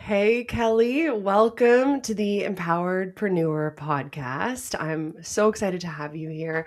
Hey, Kelly, welcome to the Empoweredpreneur podcast. I'm so excited to have you here.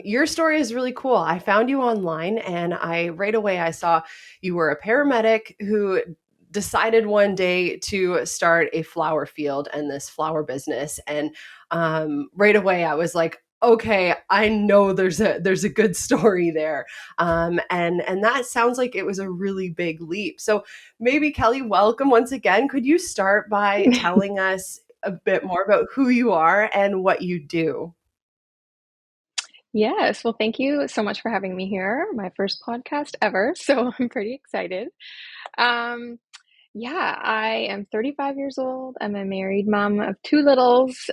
Your story is really cool. I found you online and I right away I saw you were a paramedic who decided one day to start a flower field and this flower business. And right away I was like, okay, I know there's a good story there. And that sounds like it was a really big leap. So maybe Kelly, welcome once again. Could you start by telling us a bit more about who you are and what you do? Yes, well, thank you so much for having me here. My first podcast ever, so I'm pretty excited. Um, yeah, I am 35 years old. I'm a married mom of two littles.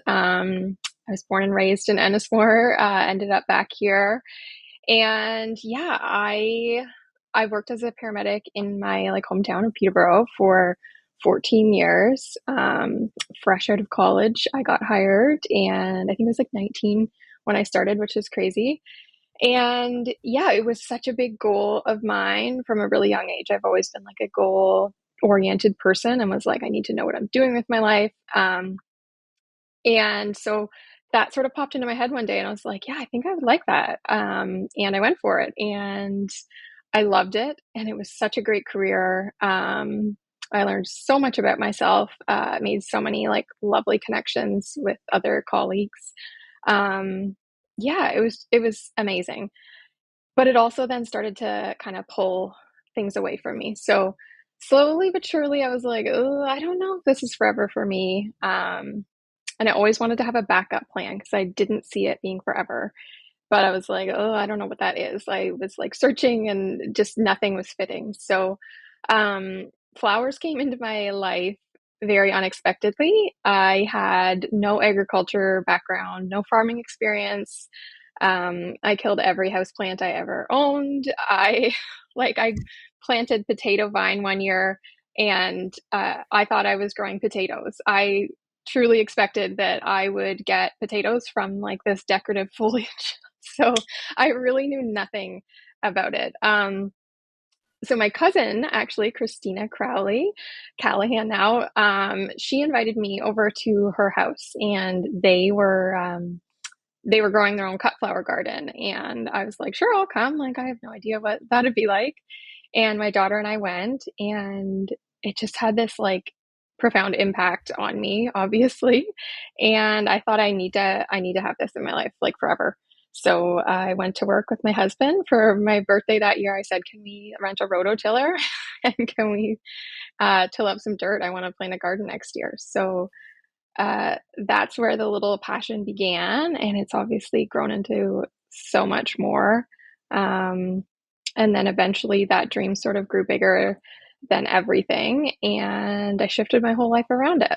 I was born and raised in Ennismore, ended up back here. And yeah, I worked as a paramedic in my hometown of Peterborough for 14 years. Fresh out of college, I got hired, and I think it was like 19 when I started, which is crazy. And yeah, it was such a big goal of mine from a really young age. I've always been like a goal oriented person and was like, I need to know what I'm doing with my life. And so that sort of popped into my head one day, and I was like, yeah, I think I would like that. And I went for it, and I loved it. And it was such a great career. I learned so much about myself, made so many like lovely connections with other colleagues. Um, yeah, it was amazing. But it also then started to kind of pull things away from me. So slowly but surely, I was like, oh, I don't know if this is forever for me. And I always wanted to have a backup plan because I didn't see it being forever. But I was like, oh, I don't know what that is. I was like searching and just nothing was fitting. So flowers came into my life very unexpectedly. I had no agriculture background, no farming experience. I killed every house plant I ever owned. I planted potato vine one year, and I thought I was growing potatoes. I truly expected that I would get potatoes from like this decorative foliage. So I really knew nothing about it. So my cousin, actually, Christina Crowley, Callahan now, she invited me over to her house, and they were growing their own cut flower garden. And I was like, sure, I'll come. Like, I have no idea what that'd be like. And my daughter and I went, and it just had this like profound impact on me, obviously. And I thought I need to have this in my life like forever. So I went to work with my husband for my birthday that year. I said, can we rent a rototiller and can we till up some dirt? I want to plant a garden next year. So that's where the little passion began, and it's obviously grown into so much more. Um, and then eventually that dream sort of grew bigger than everything, and I shifted my whole life around it.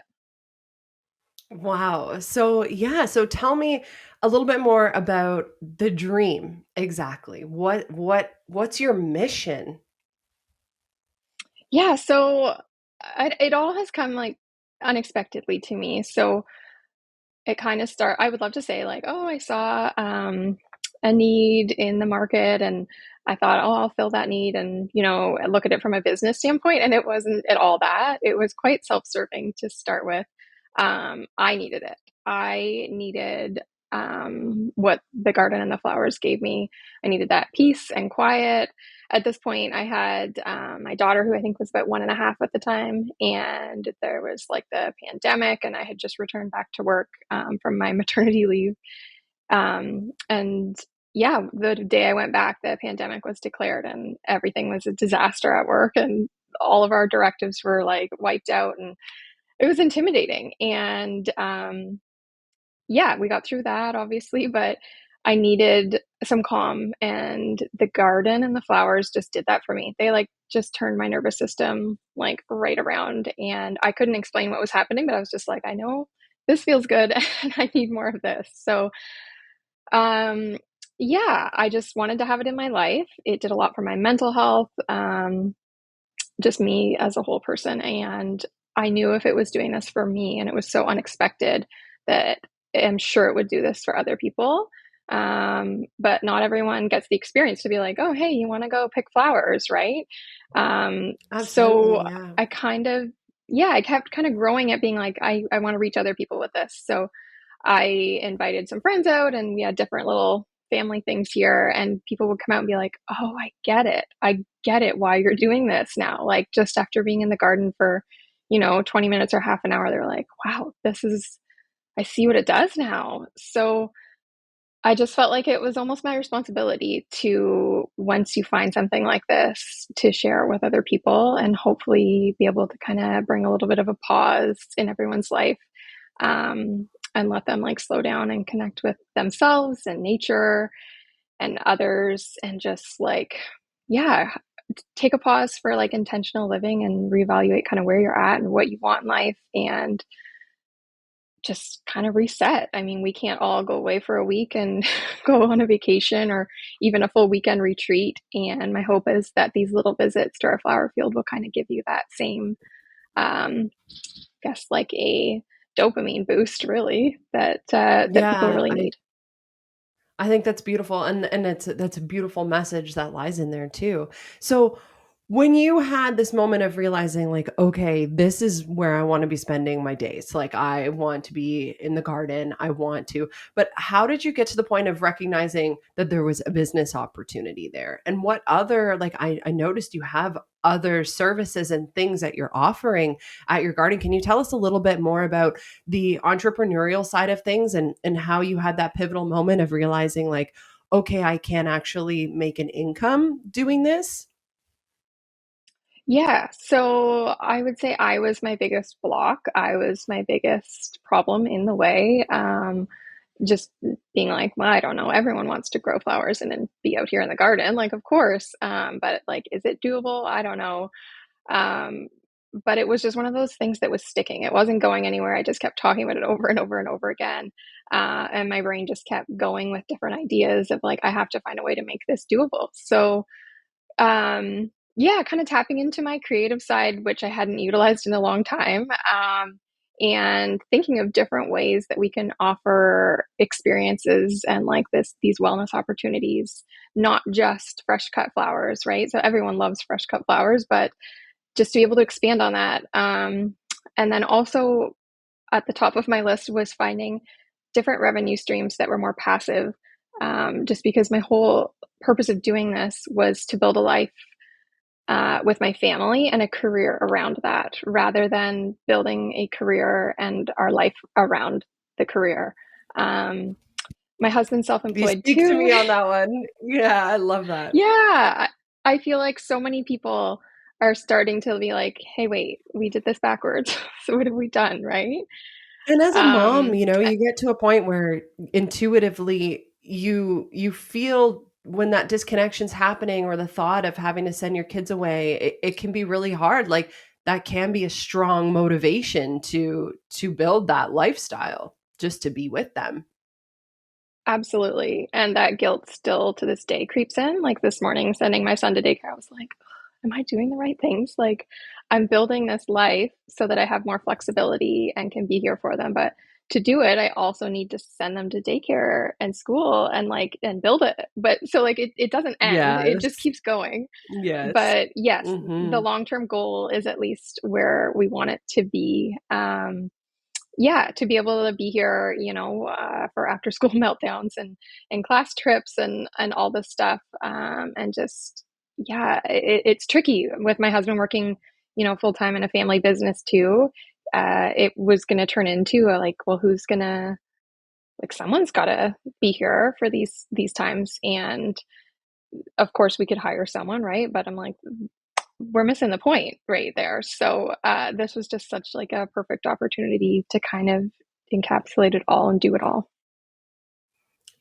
Wow. So, yeah, so tell me a little bit more about the dream exactly. What's your mission? Yeah, so it all has come like unexpectedly to me. So it kind of I would love to say like, oh, I saw a need in the market, and I thought, oh, I'll fill that need, and look at it from a business standpoint. And it wasn't at all that. It was quite self-serving to start with. I needed it. I needed what the garden and the flowers gave me. I needed that peace and quiet. At this point, I had my daughter, who I think was about 1.5 at the time, and there was like the pandemic, and I had just returned back to work from my maternity leave. And yeah, the day I went back, the pandemic was declared, and everything was a disaster at work, and all of our directives were like wiped out, and it was intimidating. And yeah, we got through that obviously, but I needed some calm, and the garden and the flowers just did that for me. They like just turned my nervous system like right around, and I couldn't explain what was happening, but I was just like, I know this feels good and I need more of this. So, um, yeah, I just wanted to have it in my life. It did a lot for my mental health, just me as a whole person. And I knew if it was doing this for me and it was so unexpected, that I'm sure it would do this for other people. But not everyone gets the experience to be like, oh, hey, you want to go pick flowers, right? So Absolutely, yeah. I kind of, yeah, I kept kind of growing it, being like, I want to reach other people with this. So I invited some friends out and we had different little family things here, and people would come out and be like, "Oh, I get it. I get it why you're doing this now." Like just after being in the garden for, 20 minutes or half an hour, they're like, "Wow, I see what it does now." So I just felt like it was almost my responsibility to, once you find something like this, to share it with other people and hopefully be able to kind of bring a little bit of a pause in everyone's life, and let them like slow down and connect with themselves and nature and others, and just like, yeah, take a pause for like intentional living and reevaluate kind of where you're at and what you want in life, and just kind of reset. I mean, we can't all go away for a week and go on a vacation or even a full weekend retreat. And my hope is that these little visits to our flower field will kind of give you that same, guess, like a dopamine boost, really, that people Yeah, really need. I think that's beautiful, and that's a beautiful message that lies in there too. So, when you had this moment of realizing like, "Okay, this is where I wanna be spending my days, like, I want to be in the garden, I want to," but how did you get to the point of recognizing that there was a business opportunity there? And what other like, I noticed you have other services and things that you're offering at your garden. Can you tell us a little bit more about the entrepreneurial side of things and how you had that pivotal moment of realizing like, okay, I can actually make an income doing this? Yeah, so I would say I was my biggest block. I was my biggest problem in the way. Just being like, well, I don't know, everyone wants to grow flowers and then be out here in the garden, like, of course. But like, is it doable? I don't know. Um, but it was just one of those things that was sticking. It wasn't going anywhere. I just kept talking about it over and over and over again. And my brain just kept going with different ideas of like, I have to find a way to make this doable. So yeah, kind of tapping into my creative side, which I hadn't utilized in a long time, and thinking of different ways that we can offer experiences and like these wellness opportunities, not just fresh cut flowers, right? So everyone loves fresh cut flowers, but just to be able to expand on that. And then also at the top of my list was finding different revenue streams that were more passive, just because my whole purpose of doing this was to build a life, with my family and a career around that, rather than building a career and our life around the career. Um, my husband's You self-employed speak to too. me on that one. Yeah, I love that. Yeah, I feel like so many people are starting to be like, "Hey, wait, we did this backwards. So what have we done?" Right? And as a mom, Um, you get to a point where intuitively you feel when that disconnection's happening or the thought of having to send your kids away, it can be really hard. Like that can be a strong motivation to build that lifestyle just to be with them. Absolutely. And that guilt still to this day creeps in. Like this morning, sending my son to daycare, I was like, am I doing the right things? Like, I'm building this life so that I have more flexibility and can be here for them. But to do it, I also need to send them to daycare and school and like, and build it. But so, like, it doesn't end, it just Yes. keeps going. Yes. But yes, the Mhm. long term goal is at least where we want it to be. Yeah, to be able to be here, for after school meltdowns and class trips and all this stuff, and just yeah, it's tricky with my husband working, full time in a family business too. It was going to turn into a, like, well, who's gonna, like, someone's got to be here for these times, and of course we could hire someone, right? But I'm like, we're missing the point right there. So this was just such like a perfect opportunity to kind of encapsulate it all and do it all.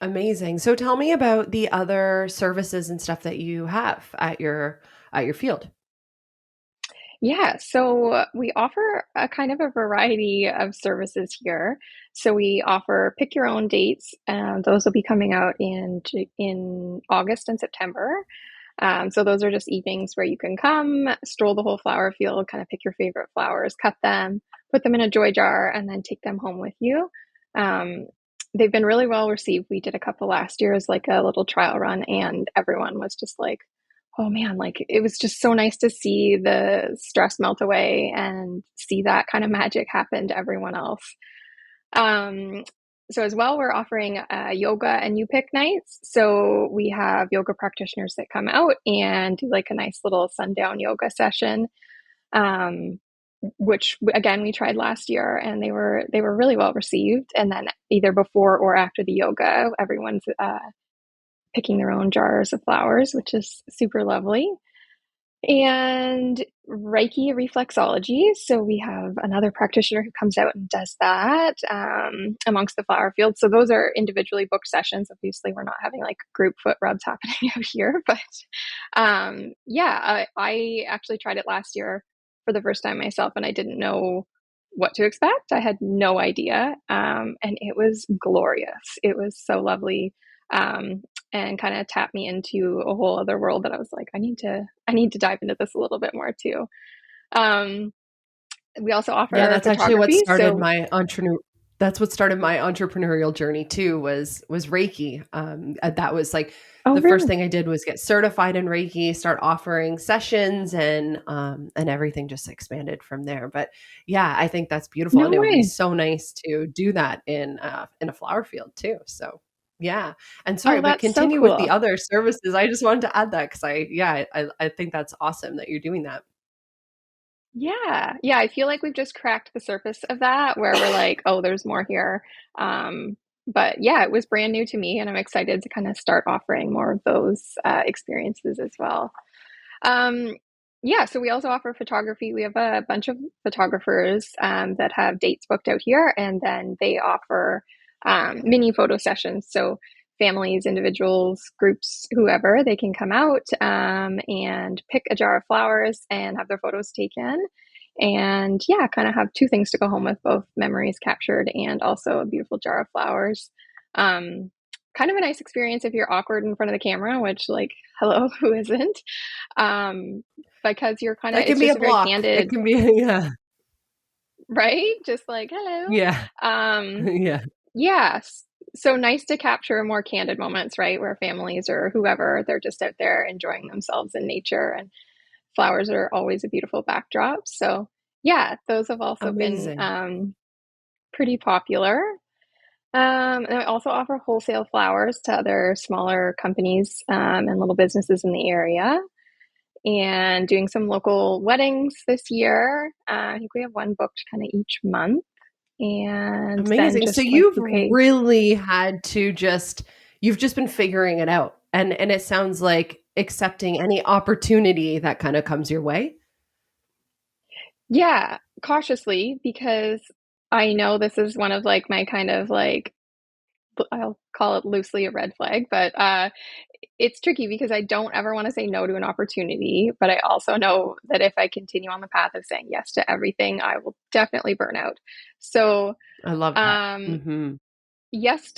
Amazing. So tell me about the other services and stuff that you have at your field. Yeah, so we offer a kind of a variety of services here. So we offer pick your own dates, and those will be coming out in August and September. So those are just evenings where you can come, stroll the whole flower field, kind of pick your favorite flowers, cut them, put them in a joy jar, and then take them home with you. Um, they've been really well received. We did a couple last year as like a little trial run, and everyone was just like, oh man, like it was just so nice to see the stress melt away and see that kind of magic happen to everyone else. Um, so as well, we're offering yoga and you pick nights. So we have yoga practitioners that come out and do like a nice little sundown yoga session, um, which again we tried last year, and they were really well received. And then either before or after the yoga, everyone's picking their own jars of flowers, which is super lovely. And Reiki reflexology. So we have another practitioner who comes out and does that amongst the flower field. So those are individually booked sessions. Obviously, we're not having like group foot rubs happening out here, but yeah, I actually tried it last year for the first time myself, and I didn't know what to expect. I had no idea, and it was glorious. It was so lovely. And kind of tapped me into a whole other world that I was like, I need to dive into this a little bit more too. Um, we also Yeah, offer that's actually what photography. started So, my entrepreneur that's what started my entrepreneurial journey too was Reiki. That was like oh, the first really? thing I did was get certified in Reiki, start offering sessions and everything just expanded from there. But yeah, I think that's beautiful and No it would be way. so nice to do that in a flower field too. So yeah. And sorry, Oh, but that's so continue with the cool. other services. I just wanted to add that because I think that's awesome that you're doing that. Yeah. Yeah. I feel like we've just cracked the surface of that where we're like, oh, there's more here. Um, but yeah, it was brand new to me, and I'm excited to kind of start offering more of those experiences as well. Um, yeah, so we also offer photography. We have a bunch of photographers that have dates booked out here, and then they offer mini photo sessions. So families, individuals, groups, whoever, they can come out and pick a jar of flowers and have their photos taken. And yeah, kind of have two things to go home with, both memories captured and also a beautiful jar of flowers. Um, Kind of a nice experience if you're awkward in front of the camera, which, like, hello, who isn't? um, because you're kind of, That can it's be just a a very block. It candid, can be yeah. right? Just like, hello. Yeah. Yeah. Yes. So nice to capture more candid moments, right? Where families or whoever, they're just out there enjoying themselves in nature, and flowers are always a beautiful backdrop. So yeah, those have also been Amazing. pretty popular. And I also offer wholesale flowers to other smaller companies and little businesses in the area, and doing some local weddings this year. I think we have one booked kind of each month, and then Amazing. So just like you've bouquet. really had to just you've just been figuring it out. And it sounds like accepting any opportunity that kind of comes your way. Yeah, cautiously, because I know this is one of like my kind of like, I'll call it loosely a red flag, but it's tricky because I don't ever want to say no to an opportunity, but I also know that if I continue on the path of saying yes to everything, I will definitely burn out. So, I love that. um, Mhm. yes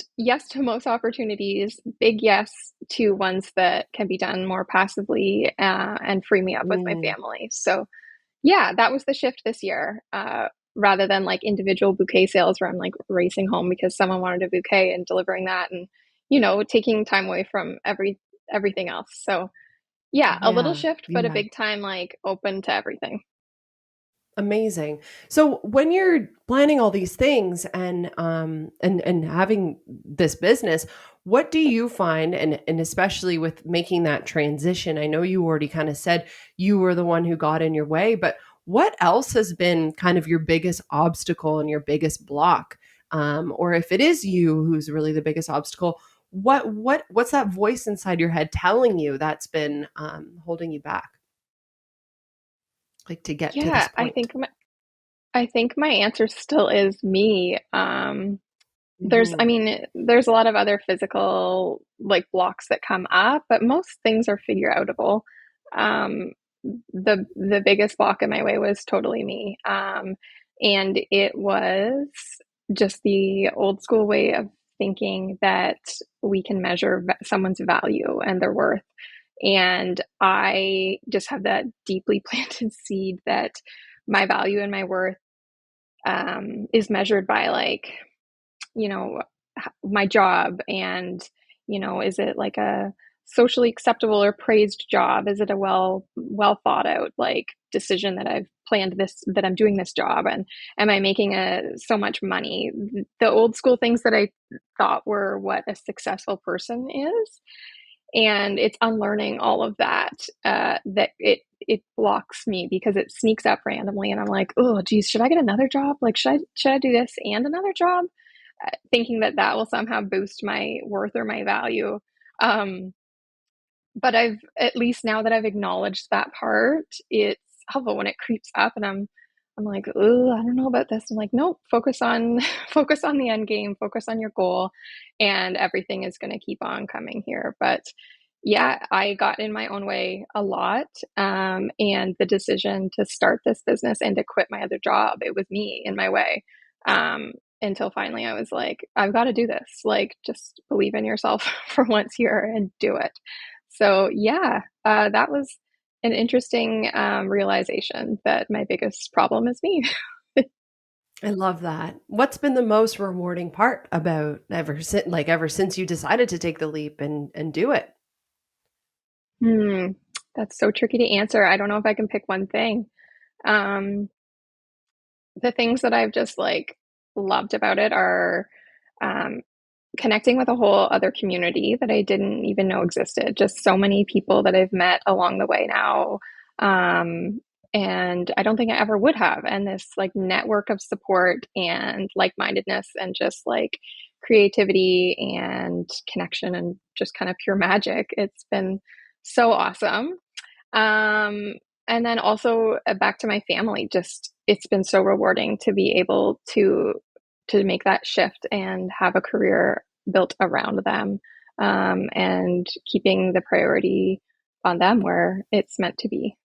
to most opportunities, big yes to ones that can be done more passively and free me up with my Mm. family. So, yeah, that was the shift this year. Rather than like individual bouquet sales where I'm like racing home because someone wanted a bouquet and delivering that, and taking time away from everything else. So yeah, a little Yeah. shift, but a Yeah. big time like open to everything. Amazing. So when you're planning all these things and having this business, what do you find and especially with making that transition? I know you already kind of said you were the one who got in your way, but what else has been kind of your biggest obstacle and your biggest block? Or if it is you who's really the biggest obstacle, what's that voice inside your head telling you that's been holding you back, like to get to this Yeah, point? I think my answer still is me. I Mhm. mean, there's a lot of other physical like blocks that come up, but most things are figure outable. Um, the biggest block in my way was totally me, and it was just the old school way of thinking that we can measure someone's value and their worth. And I just have that deeply planted seed that my value and my worth is measured by like, you know, my job, and is it like a socially acceptable or praised job? Is it a well thought out like decision that I've planned this, that I'm doing this job, and am I making so much money? The old school things that I thought were what a successful person is, and it's unlearning all of that, that it blocks me because it sneaks up randomly, and I'm like, oh geez, should I get another job? Like, should I do this and another job, thinking that that will somehow boost my worth or my value. But I've, at least now that I've acknowledged that part, it's helpful when it creeps up and I'm like, oh, I don't know about this. I'm like, nope, focus on focus on the end game, focus on your goal, and everything is going to keep on coming here. But yeah, I got in my own way a lot. And the decision to start this business and to quit my other job, it was me in my way. Until finally I was like, I've got to do this. Like, just believe in yourself for once here and do it. So yeah, that was an interesting realization that my biggest problem is me. I love that. What's been the most rewarding part about ever since you decided to take the leap and do it? Hmm, that's so tricky to answer. I don't know if I can pick one thing. Um, the things that I've just like loved about it are um, connecting with a whole other community that I didn't even know existed. Just so many people that I've met along the way now. Um, and I don't think I ever would have. And this like network of support and like mindedness and just like creativity and connection and just kind of pure magic. It's been so awesome. Um, and then also back to my family, just it's been so rewarding to be able to make that shift and have a career built around them, and keeping the priority on them where it's meant to be.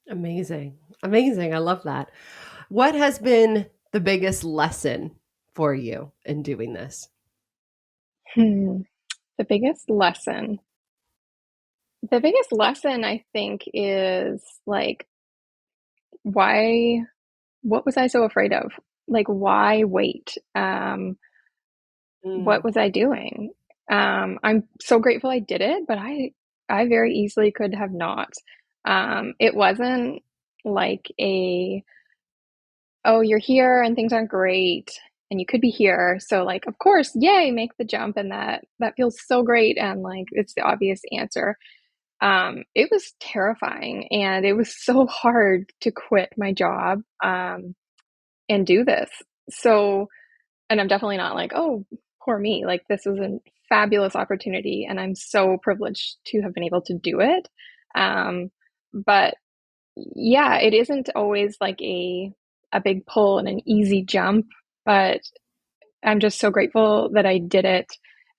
Amazing. Amazing. I love that. What has been the biggest lesson for you in doing this? Hmm. The biggest lesson. The biggest lesson I think is like, why, what was I so afraid of? Like, why wait? What Mm, was I doing? I'm so grateful I did it, but I very easily could have not. It wasn't like a, oh, you're here and things aren't great and you could be here. So like, of course, yay, make the jump, and that feels so great, and like it's the obvious answer. It was terrifying and it was so hard to quit my job and do this. So, and I'm definitely not like, oh, poor me. Like, this was a fabulous opportunity, and I'm so privileged to have been able to do it. But yeah, it isn't always like a big pull and an easy jump, but I'm just so grateful that I did it.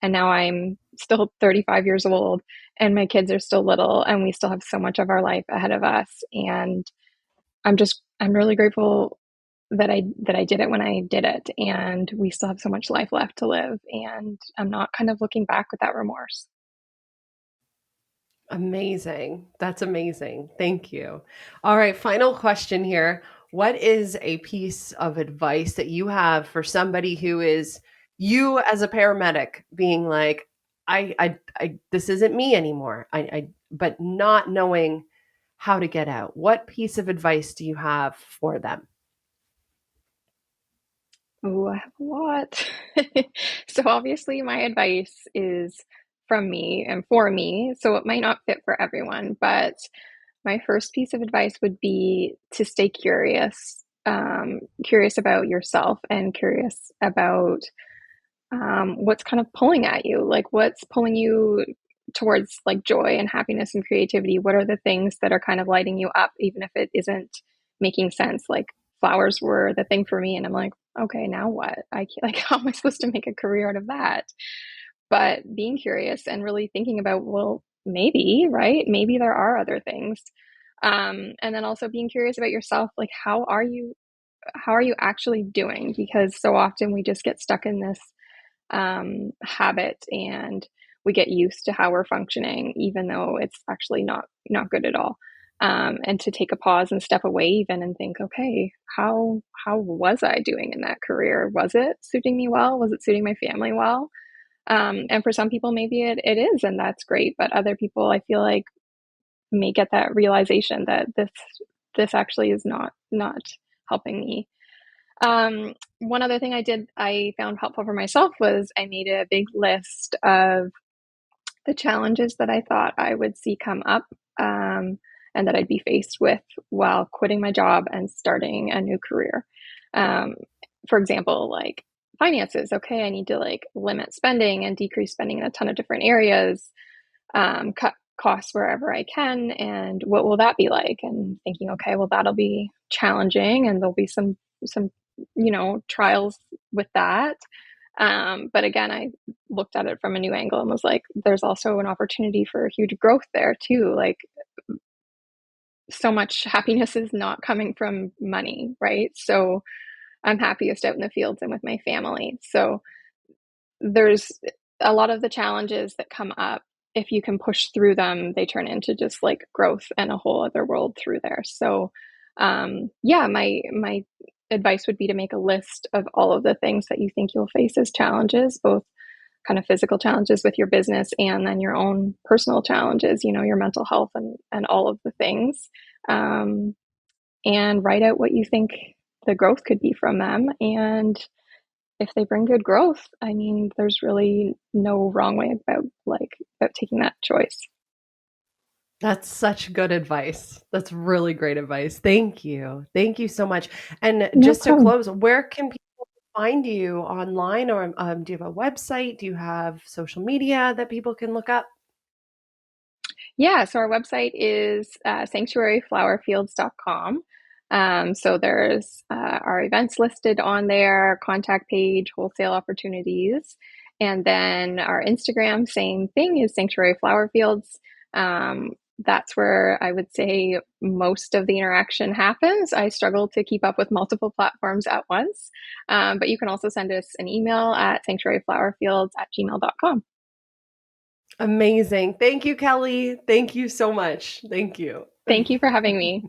And now I'm still 35 years old and my kids are still little and we still have so much of our life ahead of us. And I'm really grateful that I did it when I did it, and we still have so much life left to live, and I'm not kind of looking back with that remorse. amazing. That's amazing. Thank you. All right, final question here. What is a piece of advice that you have for somebody who is you as a paramedic being like, this isn't me anymore. But not knowing how to get out. What piece of advice do you have for them? Oh, I have a lot. So obviously my advice is from me and for me, so it might not fit for everyone, but my first piece of advice would be to stay curious, curious about yourself and curious about what's kind of pulling at you, like what's pulling you towards like joy and happiness and creativity. What are the things that are kind of lighting you up, even if it isn't making sense? Like, flowers were the thing for me, and I'm like, okay, now what? I can't, like, how am I supposed to make a career out of that? But being curious and really thinking about, well, maybe, right, maybe there are other things. And then also being curious about yourself, like, how are you actually doing? Because so often we just get stuck in this habit, and we get used to how we're functioning, even though it's actually not good at all. And to take a pause and step away even and think, okay, how was I doing in that career? Was it suiting me well? Was it suiting my family well? And for some people, maybe it is, and that's great. But other people, I feel like, may get that realization that this actually is not helping me. One other thing I found helpful for myself was I made a big list of the challenges that I thought I would see come up, and that I'd be faced with while quitting my job and starting a new career. Um, for example, like finances. Okay, I need to like limit spending and decrease spending in a ton of different areas, cut costs wherever I can, and what will that be like? And thinking, okay, well that'll be challenging, and there'll be some trials with that. But again, I looked at it from a new angle and was like, there's also an opportunity for huge growth there too. Like, so much happiness is not coming from money, right? So I'm happiest out in the fields and with my family. So there's a lot of the challenges that come up. If you can push through them, they turn into just like growth and a whole other world through there. So, yeah, my advice would be to make a list of all of the things that you think you'll face as challenges, both kind of physical challenges with your business and then your own personal challenges, your mental health and all of the things. Um, and write out what you think the growth could be from them. And if they bring good growth, I mean, there's really no wrong way about taking that choice. That's such good advice. That's really great advice. Thank you. Thank you so much. And No just to problem. close, where can people find you online, or do you have a website? Do you have social media that people can look up? Yeah, so our website is sanctuaryflowerfields.com. So there's our events listed on there, contact page, wholesale opportunities. And then our Instagram, same thing, is Sanctuary Flower Fields. That's where I would say most of the interaction happens. I struggle to keep up with multiple platforms at once. But you can also send us an email at sanctuaryflowerfields@gmail.com. Amazing. Thank you, Kelly. Thank you so much. Thank you. Thank you for having me.